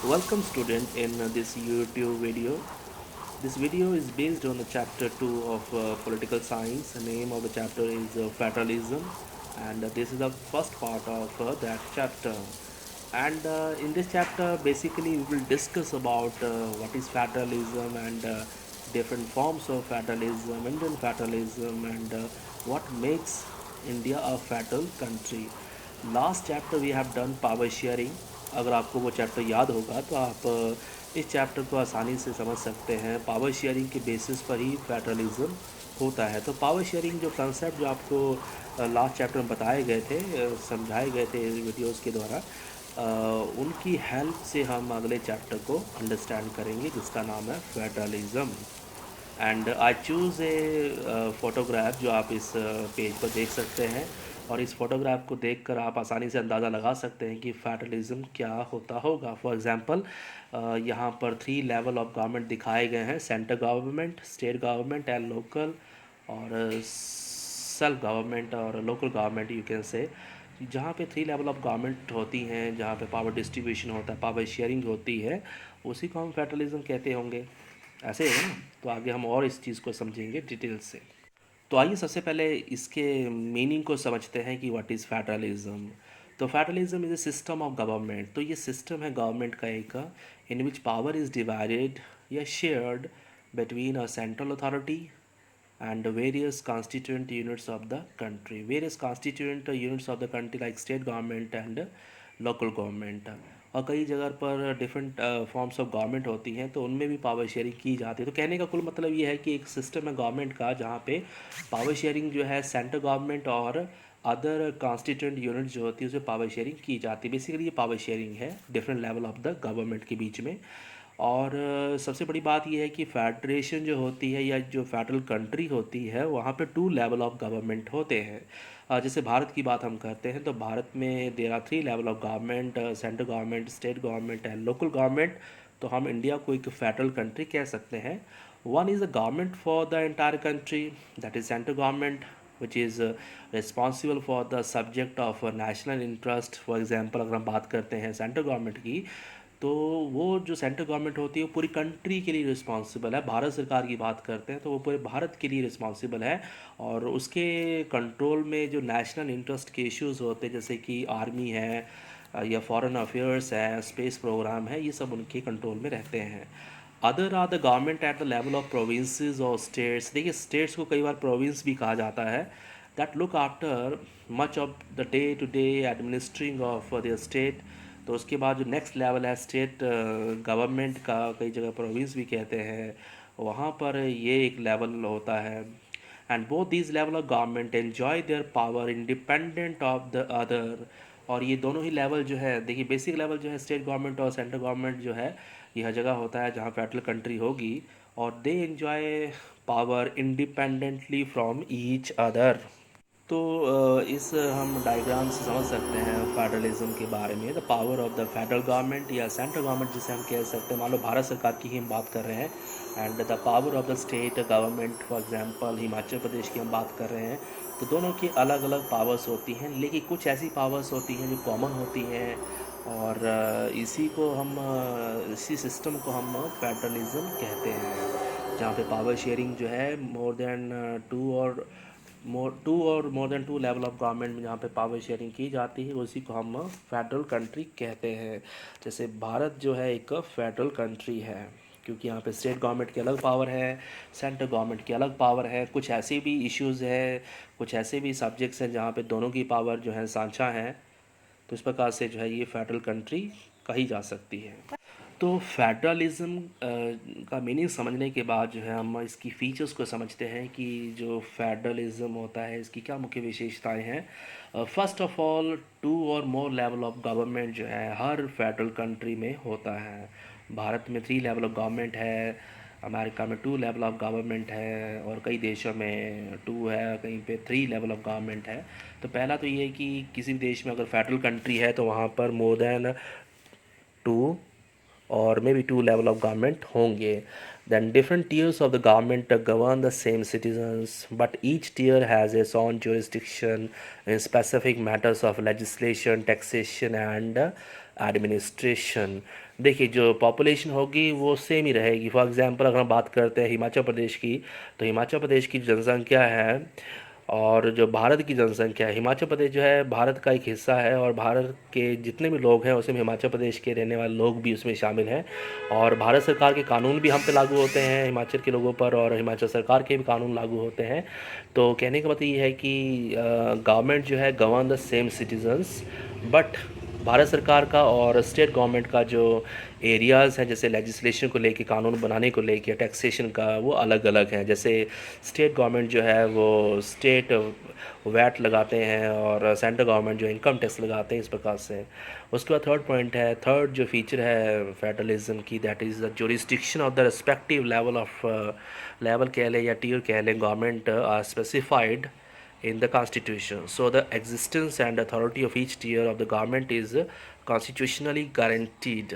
Welcome student in this YouTube video. This video is based on the chapter 2 of political science. The name of the chapter is federalism, and this is the first part of that chapter. And in this chapter basically we will discuss about what is federalism and different forms of federalism, Indian federalism, and what makes India a federal country. Last chapter we have done power sharing. अगर आपको वो chapter याद होगा तो आप इस chapter को आसानी से समझ सकते हैं. पावर शेयरिंग के बेसिस पर ही फेडरलिज्म होता है. तो पावर शेयरिंग जो कंसेप्ट जो आपको लास्ट चैप्टर में बताए गए थे, समझाए गए थे वीडियोस के द्वारा, उनकी हेल्प से हम अगले चैप्टर को अंडरस्टैंड करेंगे जिसका नाम है federalism. And I choose A photograph जो आप इस पेज पर देख सकते हैं, और इस फोटोग्राफ को देखकर आप आसानी से अंदाज़ा लगा सकते हैं कि फेडरलिज्म क्या होता होगा. फॉर एग्जांपल यहाँ पर 3 लेवल ऑफ गवर्नमेंट दिखाए गए हैं: central government, state government and local, और सेल्फ गवर्नमेंट और local government you can say. जहाँ पे 3 लेवल ऑफ गवर्नमेंट होती हैं, जहाँ पे पावर डिस्ट्रीब्यूशन होता है, पावर शेयरिंग होती है, उसी को हम फेडरलिज्म कहते होंगे. ऐसे है ना. तो आगे हम और इस चीज़ को समझेंगे डिटेल से. तो आइए सबसे पहले इसके मीनिंग को समझते हैं कि व्हाट इज़ फेडरलिज्म. तो federalism is a system of government. तो ये सिस्टम है गवर्नमेंट का एक, इन विच पावर इज़ डिवाइडेड या shared between a central authority and various constituent units of the country. Various constituent units of the country like state government and local government. और कई जगह पर डिफरेंट फॉर्म्स ऑफ गवर्नमेंट होती हैं, तो उनमें भी पावर शेयरिंग की जाती है. तो कहने का कुल मतलब ये है कि एक सिस्टम है गवर्नमेंट का जहाँ पे पावर शेयरिंग जो है सेंट्रल गवर्नमेंट और अदर कॉन्स्टिट्यूंट यूनिट जो होती है उसमें पावर शेयरिंग की जाती है. बेसिकली ये पावर शेयरिंग है different level of the government के बीच में. और सबसे बड़ी बात यह है कि फेडरेशन जो होती है या जो फेडरल कंट्री होती है वहाँ पे 2 लेवल ऑफ गवर्नमेंट होते हैं. जैसे भारत की बात हम करते हैं तो भारत में there are 3 level of government: central government, state government and local government. तो हम इंडिया को एक फेडरल कंट्री कह सकते हैं. One is the government for the entire country, that is central government, which is responsible for the subject of national interest. For example अगर हम बात करते हैं सेंट्रल गवर्नमेंट की, तो वो जो सेंट्रल गवर्नमेंट होती है वो पूरी कंट्री के लिए रिस्पॉन्सिबल है. भारत सरकार की बात करते हैं तो वो पूरे भारत के लिए रिस्पॉन्सिबल है, और उसके कंट्रोल में जो नेशनल इंटरेस्ट के इश्यूज़ होते हैं जैसे कि आर्मी है या फॉरेन अफेयर्स है, स्पेस प्रोग्राम है, ये सब उनके कंट्रोल में रहते हैं. Other are the government at the level of provinces और स्टेट्स. देखिए स्टेट्स को कई बार प्रोविंस भी कहा जाता है. That look after much of the day to day administering of the state. तो उसके बाद जो नेक्स्ट लेवल है स्टेट गवर्नमेंट का, कई जगह प्रोविंस भी कहते हैं, वहाँ पर ये एक लेवल होता है. And both these level of government enjoy their power independent of the other. और ये दोनों ही लेवल जो है, देखिए बेसिक लेवल जो है स्टेट गवर्नमेंट और सेंट्रल गवर्नमेंट जो है, यह जगह होता है जहाँ फेडरल कंट्री होगी, और they enjoy power independently from each other. तो इस हम डायग्राम से समझ सकते हैं फेडरलिज्म के बारे में. The power of the federal government या सेंट्रल गवर्नमेंट जिसे हम कह सकते हैं, मान लो भारत सरकार की ही हम बात कर रहे हैं, and the power of the state government, for example Himachal Pradesh की हम बात कर रहे हैं. तो दोनों की अलग अलग पावर्स होती हैं, लेकिन कुछ ऐसी पावर्स होती हैं जो कॉमन होती हैं, और इसी को हम इसी सिस्टम को हम फेडरलिज्म कहते हैं, जहाँ पे पावर शेयरिंग जो है more than more than two level of government में जहाँ पे पावर शेयरिंग की जाती है, उसी को हम फेडरल कंट्री कहते हैं. जैसे भारत जो है एक फेडरल कंट्री है, क्योंकि यहाँ पे स्टेट गवर्नमेंट की अलग पावर है, सेंट्रल गवर्नमेंट की अलग पावर है. कुछ ऐसे भी इश्यूज़ है, कुछ ऐसे भी सब्जेक्ट्स हैं जहाँ पे दोनों की पावर जो है साझा है. तो इस प्रकार से जो है ये फेडरल कंट्री कही जा सकती है. तो फेडरलिज्म का मीनिंग समझने के बाद जो है हम इसकी फ़ीचर्स को समझते हैं कि जो फेडरलिज्म होता है इसकी क्या मुख्य विशेषताएं हैं. फर्स्ट ऑफ ऑल, 2 और मोर लेवल ऑफ गवर्नमेंट जो है हर फेडरल कंट्री में होता है. भारत में 3 लेवल ऑफ गवर्नमेंट है, अमेरिका में 2 लेवल ऑफ गवर्नमेंट है, और कई देशों में 2 है, कहीं पे 3 लेवल ऑफ गवर्नमेंट है. तो पहला तो ये है कि किसी भी देश में अगर फेडरल कंट्री है तो वहाँ पर more than 2 or maybe 2 level of government होंगे. Then different tiers of the government govern the same citizens, but each tier has its own jurisdiction in specific matters of legislation, taxation and administration. देखिए जो population होगी वो same ही रहेगी। For example अगर हम बात करते हैं हिमाचल प्रदेश की, तो हिमाचल प्रदेश की जनसंख्या है और जो भारत की जनसंख्या है, हिमाचल प्रदेश जो है भारत का एक हिस्सा है और भारत के जितने भी लोग हैं उसमें हिमाचल प्रदेश के रहने वाले लोग भी उसमें शामिल हैं। और भारत सरकार के कानून भी हम पे लागू होते हैं हिमाचल के लोगों पर, और हिमाचल सरकार के भी कानून लागू होते हैं। तो कहने का मतलब ये है कि गवर्नमेंट जो है govern the same citizens, but Bharat सरकार का और स्टेट गवर्नमेंट का जो एरियाज़ हैं, जैसे लेजिस्लेशन को लेके, कानून बनाने को लेके, टैक्सेशन का, वो अलग अलग हैं। जैसे स्टेट गवर्नमेंट जो है वो स्टेट वैट लगाते हैं और सेंट्रल गवर्नमेंट जो इनकम टैक्स लगाते हैं, इस प्रकार से। उसके बाद थर्ड पॉइंट है, थर्ड जो फीचर है फेडरलिज्म की, that is the jurisdiction of the respective level of level कह लें या टीयर कह लें, government are specified in the constitution. So the existence and authority of each tier of the government is constitutionally guaranteed.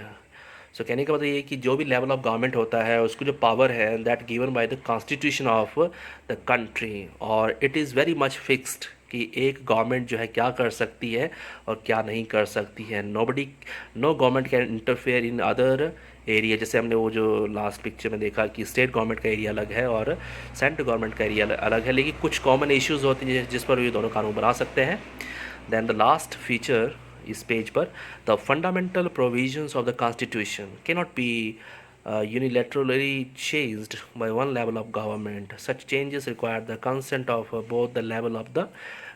So कहने का मतलब ये कि जो भी लेवल ऑफ गवर्नमेंट होता है उसको जो पावर है that given by the constitution of the country, और it is very much fixed कि एक गवर्नमेंट जो है क्या कर सकती है और क्या नहीं कर सकती है। No government can interfere in other area. जैसे हमने वो जो लास्ट पिक्चर में देखा कि स्टेट गवर्नमेंट का एरिया अलग है और सेंट्रल गवर्नमेंट का एरिया अलग है, लेकिन कुछ कॉमन इश्यूज होते हैं जिस पर ये दोनों कानून बना सकते हैं। देन द लास्ट फीचर इस पेज पर, the fundamental provisions of the constitution can not be unilaterally changed by one level of government. Such changes require the consent of both the level of the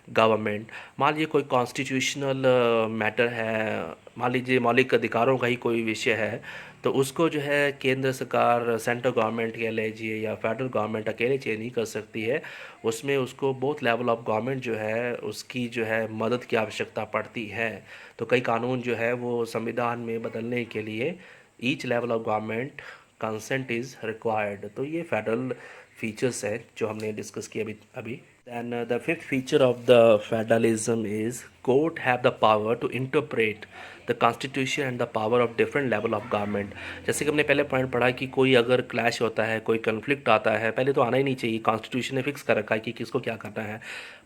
government. मान लीजिए कोई constitutional matter है, मान लीजिए मौलिक अधिकारों का ही कोई विषय है, तो उसको जो है केंद्र सरकार, सेंट्रल गवर्नमेंट कह लीजिए या फेडरल गवर्नमेंट अकेले चेंज नहीं कर सकती है। उसमें उसको बोथ लेवल ऑफ गवर्नमेंट जो है उसकी जो है मदद की आवश्यकता पड़ती है। तो कई कानून जो है वो संविधान में बदलने के लिए each level of government consent is required. तो ये फेडरल फीचर्स है जो हमने डिस्कस किया अभी। Then the fifth feature of the federalism is court have the power to interpret the constitution and the power of different level of government। जैसे कि हमने पहले पॉइंट पढ़ा कि कोई अगर क्लैश होता है, कोई कन्फ्लिक्ट आता है, पहले तो आना ही नहीं चाहिए। कॉन्स्टिट्यूशन ने फिक्स कर रखा है कि किसको क्या करना है,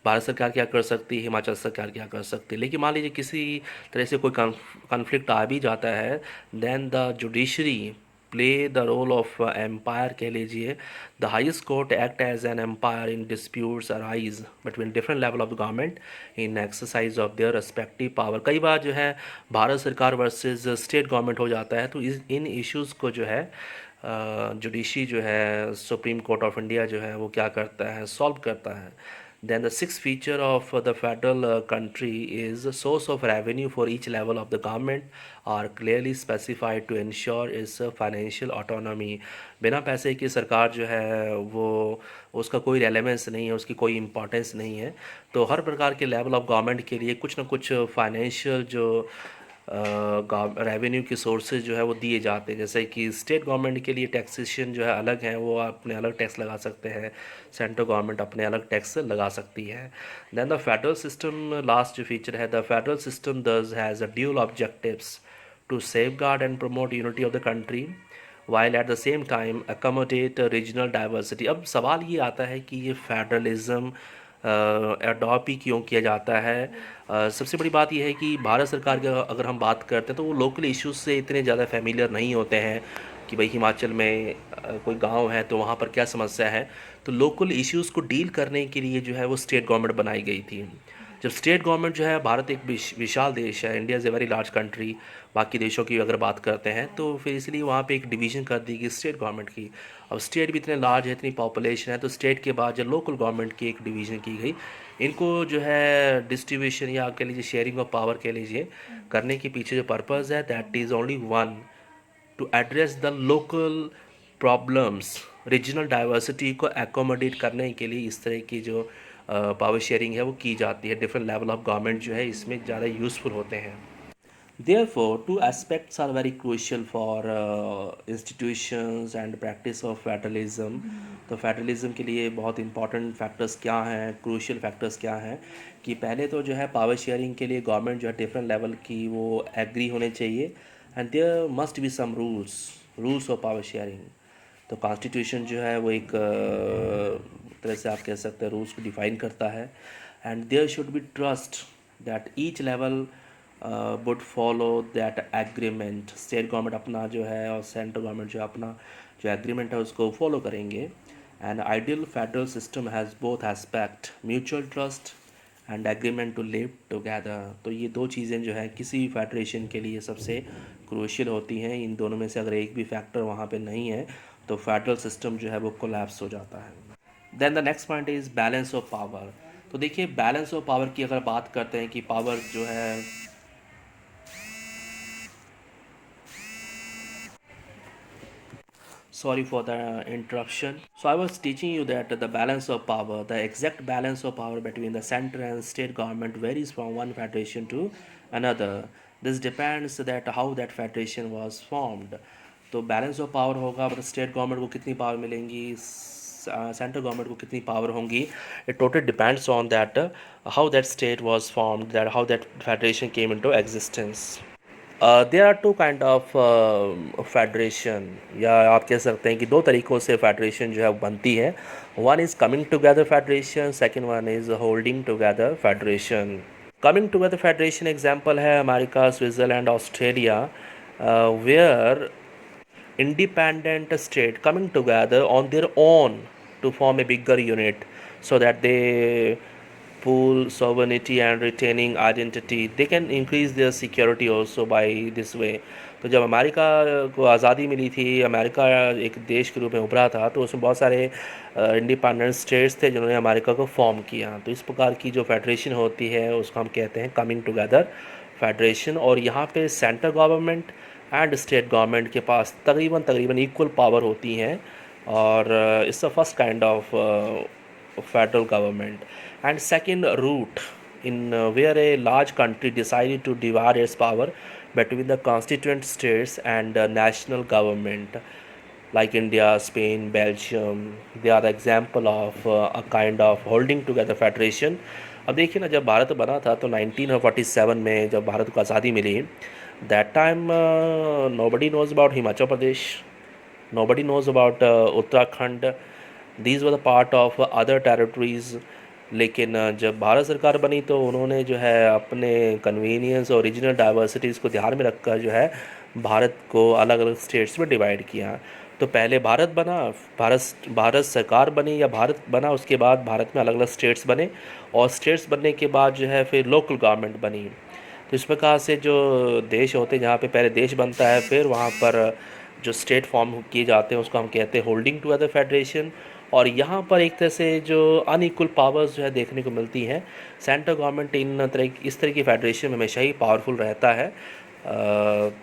भारत सरकार क्या कर सकती है, हिमाचल सरकार क्या कर सकती है। लेकिन मान लीजिए किसी तरह से कोई कन्फ्लिक्ट आ भी जाता है, then the judiciary play the role of umpire कह लीजिए। The highest court act as an umpire in disputes arise between different level of government in exercise of their respective power. कई बार जो है भारत सरकार वर्सेस स्टेट गवर्नमेंट हो जाता है, तो इन इश्यूज़ को जो है जुडिशरी जो है, सुप्रीम कोर्ट ऑफ इंडिया जो है वो क्या करता है, सॉल्व करता है। Then the sixth feature of the federal country is source of revenue for each level of the government are clearly specified to ensure its financial autonomy। बिना पैसे की सरकार जो है वो उसका कोई रेलेवेंस नहीं है, उसकी कोई इम्पोर्टेंस नहीं है। तो हर प्रकार के लेवल ऑफ गवर्नमेंट के लिए कुछ ना कुछ फाइनेंशियल जो रेवेन्यू के सोर्सेज जो है वो दिए जाते हैं। जैसे कि स्टेट गवर्नमेंट के लिए टैक्सेशन जो है अलग है, वो अपने अलग टैक्स लगा सकते हैं, सेंट्रल गवर्नमेंट अपने अलग टैक्स लगा सकती है। Then the federal system, last जो फीचर है, the federal system thus has a dual objectives to safeguard and promote unity of the country while at the same time accommodate regional diversity. अब सवाल ये आता है कि ये फेडरलिज्म अडॉप्ट ही क्यों किया जाता है। सबसे बड़ी बात यह है कि भारत सरकार की अगर हम बात करते हैं तो वो लोकल इश्यूज से इतने ज़्यादा फेमिलियर नहीं होते हैं कि भाई हिमाचल में कोई गांव है तो वहाँ पर क्या समस्या है। तो लोकल इश्यूज़ को डील करने के लिए जो है वो स्टेट गवर्नमेंट बनाई गई थी। जब स्टेट गवर्नमेंट जो है, भारत एक विशाल देश है, India is a very large country, बाकी देशों की अगर बात करते हैं, तो फिर इसलिए वहाँ पे एक डिवीज़न कर दी गई स्टेट गवर्नमेंट की। अब स्टेट भी इतने लार्ज है, इतनी पॉपुलेशन है, तो स्टेट के बाद जब लोकल गवर्नमेंट की एक डिवीज़न की गई, इनको जो है डिस्ट्रीब्यूशन या कह लीजिए शेयरिंग ऑफ पावर कह लीजिए करने के पीछे जो पर्पज़ है that is only one, to address the local problems, regional diversity को एकोमोडेट करने के लिए इस तरह की जो पावर शेयरिंग है वो की जाती है। डिफरेंट लेवल ऑफ गवर्नमेंट जो है इसमें ज़्यादा यूज़फुल होते हैं। Therefore, two aspects are very crucial for institutions and practice of federalism। तो फेडरलिज्म के लिए बहुत इंपॉर्टेंट फैक्टर्स क्या हैं, क्रूशियल फैक्टर्स क्या हैं, कि पहले तो जो है पावर शेयरिंग के लिए गवर्नमेंट जो है डिफरेंट लेवल की वो एग्री होने चाहिए, and there must be some rules of power sharing. तो कॉन्स्टिट्यूशन जो है वो एक तरह से आप कह सकते हैं रूल्स को डिफाइन करता है, and there should be trust that each level would follow that agreement. State government अपना जो है और सेंट्रल गवर्नमेंट जो अपना जो एग्रीमेंट है उसको फॉलो करेंगे. And ideal federal system has both aspect, mutual trust and agreement to live together. तो ये दो चीज़ें जो है किसी भी फेडरेशन के लिए सबसे क्रूशियल होती हैं. इन दोनों में से अगर एक भी फैक्टर वहाँ पे नहीं है तो फेडरल सिस्टम जो है वो कोलैप्स हो जाता है. Then the next point is balance of power. तो देखिए बैलेंस ऑफ पावर की अगर बात करते हैं कि पावर जो है, sorry for the interruption. So I was teaching you that the balance of power, the exact balance of power between the center and state government varies from one federation to another. This depends that how that federation was formed. तो balance of power होगा, मतलब state government को कितनी power मिलेंगी, central government को कितनी power होंगी. It totally depends on that how that state was formed, that how that federation came into existence. There are two kind of federation, या आप कह सकते हैं कि दो तरीक़ों से फेडरेशन जो है बनती है. One is coming together federation, second one is holding together federation. Coming together federation example है America, Switzerland, Australia, where independent state coming together on their own to form a bigger unit so that they pool sovereignty and retaining identity. They can increase their security also by this way. तो जब America को आज़ादी मिली थी, America एक देश के रूप में उभरा था, तो उसमें बहुत सारे इंडिपेंडेंट स्टेट्स थे जिन्होंने अमेरिका को फॉर्म किया. तो इस प्रकार की जो फेडरेशन होती है उसको हम कहते हैं कमिंग टुगेदर फेडरेशन. और यहाँ पे central government and state government के पास तकरीबन इक्वल पावर होती हैं, और it's the first kind of federal government. And second route in where a large country decided to divide its power between the constituent states and the national government, like India, Spain, Belgium. They are the example of a kind of holding together federation. अब देखिए ना, जब भारत बना था तो 1947 में जब भारत को आज़ादी मिली, that time nobody knows about Himachal Pradesh, nobody knows about Uttarakhand. these were the part of other territories. लेकिन जब भारत सरकार बनी तो उन्होंने जो है अपने कन्वीनियंस और रीजनल डाइवर्सिटीज़ को ध्यान में रखकर जो है भारत को अलग अलग स्टेट्स में डिवाइड किया. तो पहले भारत बना, भारत सरकार बनी या भारत बना, उसके बाद भारत में अलग अलग स्टेट्स बने, और स्टेट्स बनने के बाद जो है फिर लोकल गवर्नमेंट बनी. तो इस प्रकार से जो देश होते हैं, जहाँ पे पहले देश बनता है फिर वहाँ पर जो स्टेट फॉर्म किए जाते हैं उसको हम कहते हैं होल्डिंग टुगेदर फेडरेशन. और यहाँ पर एक तरह से जो अनइक्वल पावर्स जो है देखने को मिलती हैं. सेंट्रल गवर्नमेंट इस तरह की फेडरेशन में हमेशा ही पावरफुल रहता है.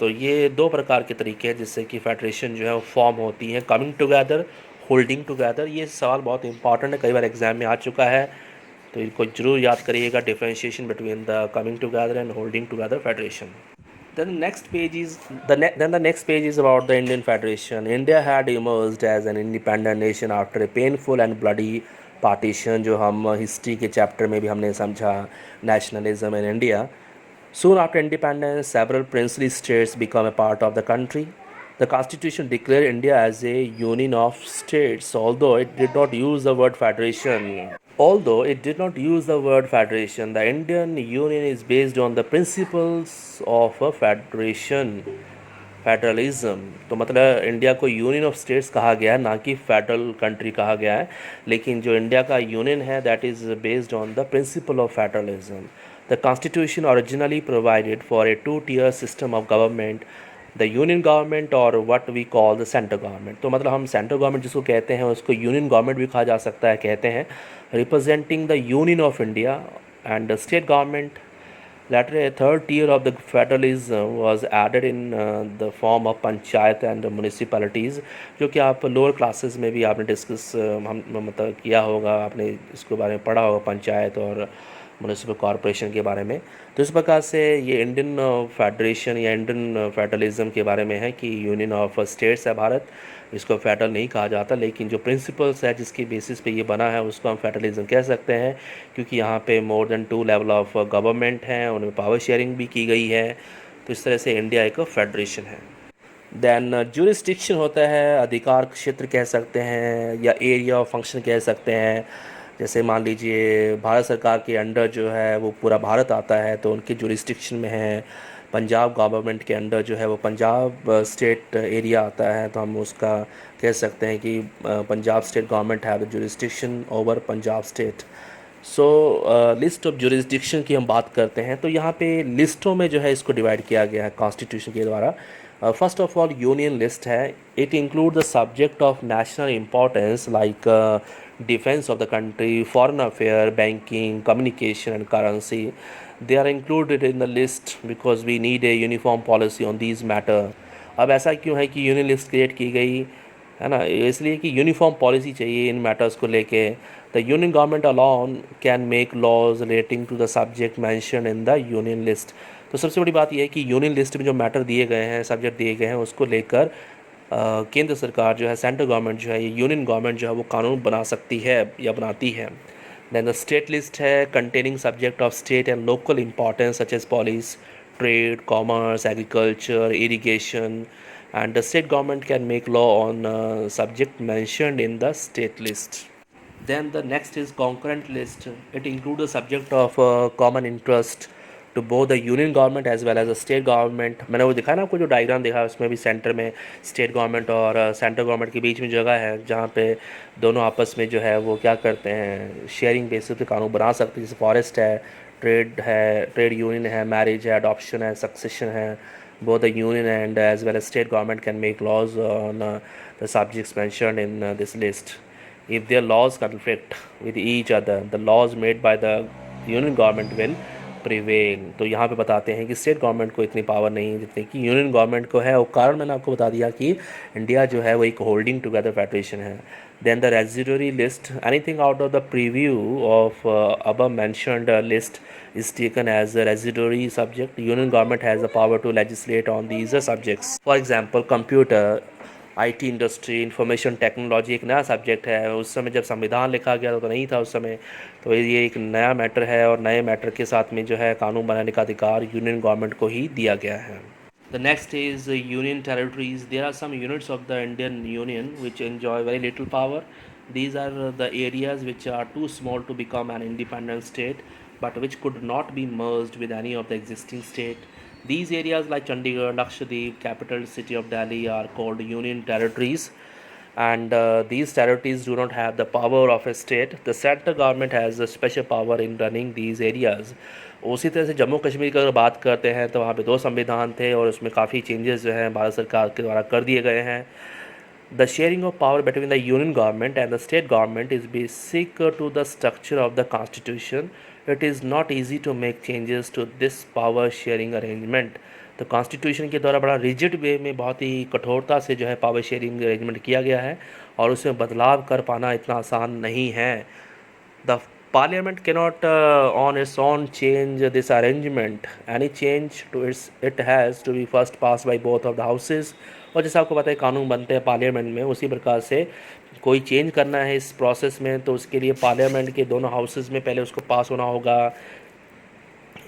तो ये दो प्रकार के तरीके हैं जिससे कि फेडरेशन जो है वो फॉर्म होती है, कमिंग टुगेदर, होल्डिंग टुगेदर. ये सवाल बहुत इंपॉर्टेंट है, कई बार एग्जाम में आ चुका है, तो इनको जरूर याद करिएगा, differentiation between the coming together and holding together federation. Then the next page is the next page is about the Indian Federation. India had emerged as an independent nation after a painful and bloody partition, जो हम history के chapter में भी हमने समझा, nationalism in India. Soon after independence, several princely states became a part of the country. The constitution declared India as a union of states, although it did not use the word federation. The Indian Union is based on the principles of a federalism. तो मतलब India को union of states कहा गया है, ना कि federal country कहा गया है. लेकिन जो इंडिया का यूनियन है that is based on the principle of federalism. The constitution originally provided for a 2-tier system of government, the union government और what we call the central government. तो मतलब हम सेंट्रल गवर्नमेंट जिसको कहते हैं उसको यूनियन गवर्नमेंट भी कहा जा सकता है, कहते हैं, representing the union of India and the state government. Later, a third tier of the federalism was added in the form of panchayat and municipalities, जो कि आप लोअर क्लासेस में भी आपने डिस्कस मतलब किया होगा, आपने इसके बारे में पढ़ा होगा, पंचायत और म्यूनिसिपल कॉरपोरेशन के बारे में. तो इस प्रकार से ये इंडियन फेडरेशन या इंडियन फेडरलिज्म के बारे में है कि यूनियन ऑफ स्टेट्स है भारत, इसको फेडरल नहीं कहा जाता. लेकिन जो प्रिंसिपल्स है जिसकी बेसिस पे ये बना है उसको हम फेडरलिज्म कह सकते हैं, क्योंकि यहाँ पे more than 2 level of government हैं, उनमें पावर शेयरिंग भी की गई है. तो इस तरह से इंडिया एक फेडरेशन है. देन जुरिस्डिक्शन होता है, अधिकार क्षेत्र कह सकते हैं या एरिया ऑफ फंक्शन कह सकते हैं. जैसे मान लीजिए भारत सरकार के अंडर जो है वो पूरा भारत आता है तो उनके जुरिस्डिक्शन में है। पंजाब गवर्नमेंट के अंडर जो है वो पंजाब स्टेट एरिया आता है, तो हम उसका कह सकते हैं कि Punjab state government have the jurisdiction over Punjab state. So list of jurisdiction की हम बात करते हैं तो यहाँ पे लिस्टों में जो है इसको डिवाइड किया गया है कॉन्स्टिट्यूशन के द्वारा। First of all union list है। It include the subject of national importance like defence of the country, foreign affair, banking, communication and currency. They are included in the list because we need a uniform policy on these matter. अब ऐसा क्यों है कि union list create की गई है ना, इसलिए कि यूनिफॉर्म पॉलिसी चाहिए इन मैटर्स को लेके। The union government alone can make laws relating to the subject mention in the union list. तो सबसे बड़ी बात यह है कि यूनियन लिस्ट में जो मैटर दिए गए हैं, सब्जेक्ट दिए गए हैं, उसको लेकर केंद्र सरकार जो है, सेंट्रल गवर्नमेंट जो है, ये यूनियन गवर्नमेंट जो है वो कानून बना सकती है या बनाती है। दैन द स्टेट लिस्ट है containing subject of state and local importance such as police, trade, commerce, agriculture, irrigation, and the state government can make law on subject mentioned in the state list. Then the next is concurrent list. It includes the subject of common interest to both the union government as well as the state government. मैंने वो दिखाया ना आपको, जो diagram देखा उसमें भी centre में स्टेट गवर्नमेंट और सेंट्रल गवर्नमेंट के बीच में जगह है जहाँ पे दोनों आपस में जो है वो क्या करते हैं, शेयरिंग बेसिस पे कानून बना सकते हैं। जैसे फॉरेस्ट है, ट्रेड यूनियन है, मैरिज है, अडॉप्शन है, सक्सेशन है। Both the union and as well as state government can make laws on the subjects mentioned in this list. If their laws conflict with each other, the laws made by the union government will prevail. तो यहाँ पे बताते हैं कि state government को इतनी power नहीं है जितनी कि यूनियन गवर्नमेंट को है, और कारण मैंने आपको बता दिया कि इंडिया जो है वो एक होल्डिंग टुगेदर फेडरेशन है। Then the residuary list, anything out of the preview of above mentioned list is taken as a residuary subject. Union government has the power to legislate on these subjects. For example, computer, IT industry, information technology एक नया subject है। उस समय जब संविधान लिखा गया तो नहीं था उस समय, तो ये एक नया मैटर है और नए मैटर के साथ में जो है कानून बनाने का अधिकार यूनियन गवर्नमेंट को ही दिया गया है। The next is union territories. There are some units of the Indian Union which enjoy very little power. These are the areas which are too small to become an independent state, but which could not be merged with any of the existing state. These areas like Chandigarh, Lakshadweep, capital city of Delhi are called union territories, and these territories do not have the power of a state. The central government has a special power in running these areas. उसी तरह से जम्मू कश्मीर की अगर बात करते हैं तो वहाँ पे 2 संविधान थे और उसमें काफ़ी चेंजेस जो हैं भारत सरकार के द्वारा कर दिए गए हैं। The sharing of power between the union government and the state government is basic to the structure of the constitution. It is not easy to make changes to this power sharing arrangement. तो constitution के द्वारा बड़ा rigid वे में, बहुत ही कठोरता से जो है पावर शेयरिंग अरेंजमेंट किया गया है और उसमें बदलाव कर पाना इतना आसान नहीं है. The Parliament cannot on its own change this arrangement. Any change to it has to be first passed by both of the houses. और जैसा आपको पता है कानून बनते हैं पार्लियामेंट में, उसी प्रकार से कोई चेंज करना है इस प्रोसेस में तो उसके लिए पार्लियामेंट के दोनों हाउसेस में पहले उसको पास होना होगा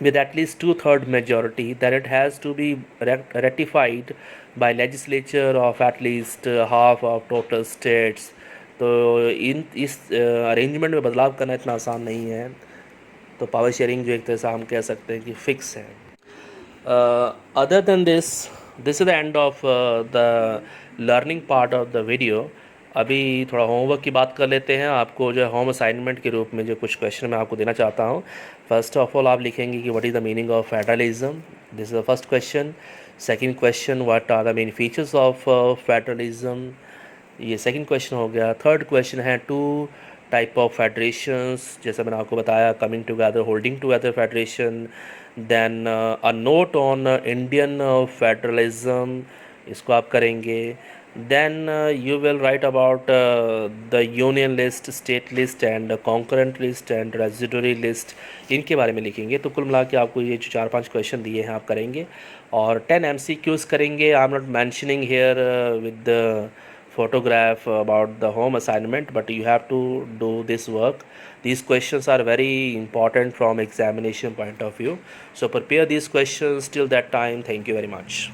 with at least 2/3 majority. That it has to be ratified by legislature of at least half of total states. तो इस अरेंजमेंट में बदलाव करना इतना आसान नहीं है. तो पावर शेयरिंग जो एक तरह से हम कह सकते हैं कि फिक्स है. Other than this is the end of the learning part of the video. अभी थोड़ा होमवर्क की बात कर लेते हैं. आपको जो होम असाइनमेंट के रूप में जो कुछ क्वेश्चन मैं आपको देना चाहता हूँ. फर्स्ट ऑफ ऑल आप लिखेंगे कि what is the meaning of federalism. This is the first question. Second question, what are the main features of federalism. ये सेकंड क्वेश्चन हो गया. थर्ड क्वेश्चन है 2 टाइप ऑफ फेडरेशंस, जैसा मैंने आपको बताया, coming together, holding together federation. Then a note on Indian federalism, इसको आप करेंगे. Then you will write about the union list, state list and concurrent list and residuary list, इनके बारे में लिखेंगे. तो कुल मिला के आपको ये जो 4-5 क्वेश्चन दिए हैं आप करेंगे और 10 MCQs करेंगे. I am not mentioning here with the photograph about the home assignment, but you have to do this work. These questions are very important from examination point of view, so prepare these questions till that time. Thank you very much.